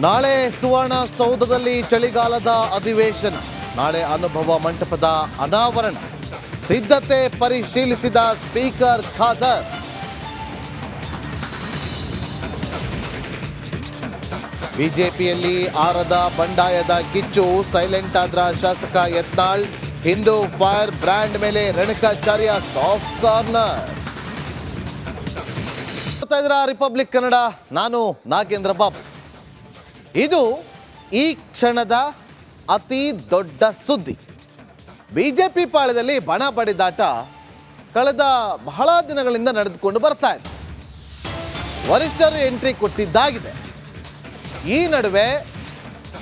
ನಾಳೆ ಸುವರ್ಣಸೌಧದಲ್ಲಿ ಚಳಿಗಾಲದ ಅಧಿವೇಶನ. ನಾಳೆ ಅನುಭವ ಮಂಟಪದ ಅನಾವರಣ. ಸಿದ್ಧತೆ ಪರಿಶೀಲಿಸಿದ ಸ್ಪೀಕರ್ ಖಾದರ್. ಬಿಜೆಪಿಯಲ್ಲಿ ಆರದ ಬಂಡಾಯದ ಕಿಚ್ಚು. ಸೈಲೆಂಟ್ ಆದ್ರ ಶಾಸಕ ಯತ್ನಾಳ್. ಹಿಂದೂ ಫೈರ್ ಬ್ರ್ಯಾಂಡ್ ಮೇಲೆ Renukacharya soft corner. Republic Kannada, ನಾನು ನಾಗೇಂದ್ರ ಬಾಬು. ಇದು ಈ ಕ್ಷಣದ ಅತಿ ದೊಡ್ಡ ಸುದ್ದಿ. ಬಿಜೆಪಿ ಪಾಳ್ಯದಲ್ಲಿ ಬಣ ಬಡಿದಾಟ ಕಳೆದ ಬಹಳ ದಿನಗಳಿಂದ ನಡೆದುಕೊಂಡು ಬರ್ತಾ ಇದೆ. ವರಿಷ್ಠರು ಎಂಟ್ರಿ ಕೊಟ್ಟಿದ್ದಾಗಿದೆ. ಈ ನಡುವೆ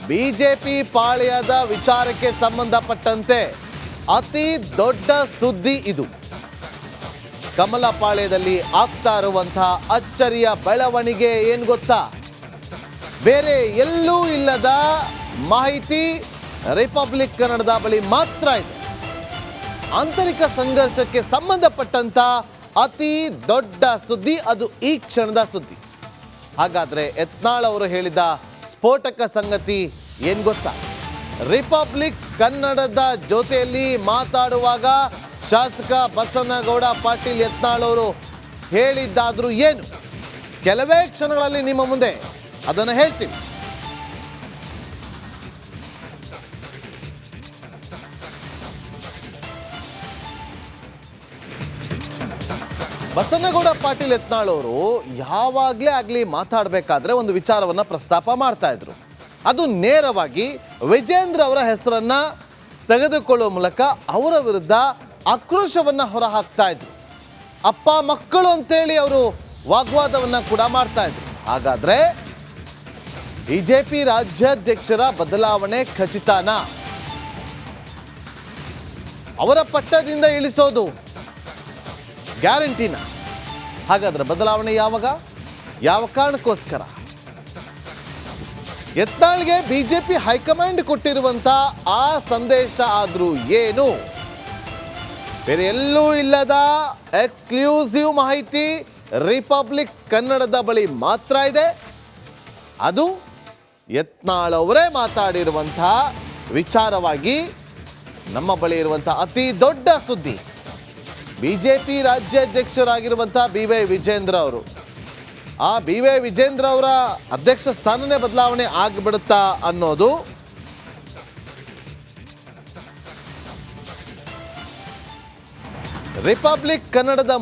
ಬಿಜೆಪಿ ಪಾಳ್ಯದ ವಿಚಾರಕ್ಕೆ ಸಂಬಂಧಪಟ್ಟಂತೆ ಅತಿ ದೊಡ್ಡ ಸುದ್ದಿ ಇದು. ಕಮಲ ಪಾಳ್ಯದಲ್ಲಿ ಆಗ್ತಾ ಇರುವಂತಹ ಅಚ್ಚರಿಯ ಬೆಳವಣಿಗೆ ಏನು ಗೊತ್ತಾ? ಬೇರೆ ಎಲ್ಲೂ ಇಲ್ಲದ ಮಾಹಿತಿ ರಿಪಬ್ಲಿಕ್ ಕನ್ನಡದ ಬಳಿ ಮಾತ್ರ ಇದೆ. ಆಂತರಿಕ ಸಂಘರ್ಷಕ್ಕೆ ಸಂಬಂಧಪಟ್ಟಂತ ಅತಿ ದೊಡ್ಡ ಸುದ್ದಿ, ಅದು ಈ ಕ್ಷಣದ ಸುದ್ದಿ. ಹಾಗಾದ್ರೆ ಯತ್ನಾಳ್ ಅವರು ಹೇಳಿದ ಸ್ಫೋಟಕ ಸಂಗತಿ ಏನ್ ಗೊತ್ತಾ? ರಿಪಬ್ಲಿಕ್ ಕನ್ನಡದ ಜೊತೆಯಲ್ಲಿ ಮಾತಾಡುವಾಗ ಶಾಸಕ ಬಸನಗೌಡ ಪಾಟೀಲ್ ಯತ್ನಾಳ್ ಅವರು ಹೇಳಿದ್ದಾದ್ರೂ ಏನು? ಕೆಲವೇ ಕ್ಷಣಗಳಲ್ಲಿ ನಿಮ್ಮ ಮುಂದೆ ಅದನ್ನು ಹೇಳ್ತೀನಿ. ಬಸನಗೌಡ ಪಾಟೀಲ್ ಯತ್ನಾಳ್ ಅವರು ಯಾವಾಗಲೇ ಆಗಲಿ ಮಾತಾಡಬೇಕಾದ್ರೆ ಒಂದು ವಿಚಾರವನ್ನು ಪ್ರಸ್ತಾಪ ಮಾಡ್ತಾ ಇದ್ರು. ಅದು ನೇರವಾಗಿ ವಿಜೇಂದ್ರ ಅವರ ಹೆಸರನ್ನ ತೆಗೆದುಕೊಳ್ಳುವ ಮೂಲಕ ಅವರ ವಿರುದ್ಧ ಆಕ್ರೋಶವನ್ನು ಹೊರಹಾಕ್ತಾ ಇದ್ರು. ಅಪ್ಪ ಮಕ್ಕಳು ಅಂತೇಳಿ ಅವರು ವಾಗ್ವಾದವನ್ನು ಕೂಡ ಮಾಡ್ತಾ ಇದ್ರು. ಹಾಗಾದ್ರೆ ಬಿಜೆಪಿ ರಾಜ್ಯಾಧ್ಯಕ್ಷರ ಬದಲಾವಣೆ ಖಚಿತನಾ? ಅವರ ಪಟ್ಟದಿಂದ ಇಳಿಸೋದು ಗ್ಯಾರಂಟಿನ? ಹಾಗಾದ್ರೆ ಬದಲಾವಣೆ ಯಾವಾಗ, ಯಾವ ಕಾರಣಕ್ಕೋಸ್ಕರ? ಯತ್ನಾಳ್ಗೆ ಬಿಜೆಪಿ ಹೈಕಮಾಂಡ್ ಕೊಟ್ಟಿರುವಂತ ಆ ಸಂದೇಶ ಆದ್ರೂ ಏನು? ಬೇರೆ ಎಲ್ಲೂ ಇಲ್ಲದ ಎಕ್ಸ್ಕ್ಲೂಸಿವ್ ಮಾಹಿತಿ ರಿಪಬ್ಲಿಕ್ ಕನ್ನಡದ ಬಳಿ ಮಾತ್ರ ಇದೆ. ಅದು ಯತ್ನಾಳ್ ಅವರೇ ಮಾತಾಡಿರುವಂತಹ ವಿಚಾರವಾಗಿ ನಮ್ಮ ಬಳಿ ಇರುವಂತಹ ಅತಿ ದೊಡ್ಡ ಸುದ್ದಿ. BJP ರಾಜ್ಯಾಧ್ಯಕ್ಷರಾಗಿರುವಂತಹ B Y. ವಿಜೇಂದ್ರ ಅವರು, ಆ ಬಿ.ವೈ. ವಿಜೇಂದ್ರ ಅವರ ಅಧ್ಯಕ್ಷ ಸ್ಥಾನನೇ ಬದಲಾವಣೆ ಆಗಿಬಿಡುತ್ತಾ ಅನ್ನೋದು ರಿಪಬ್ಲಿಕ್ ಕನ್ನಡದ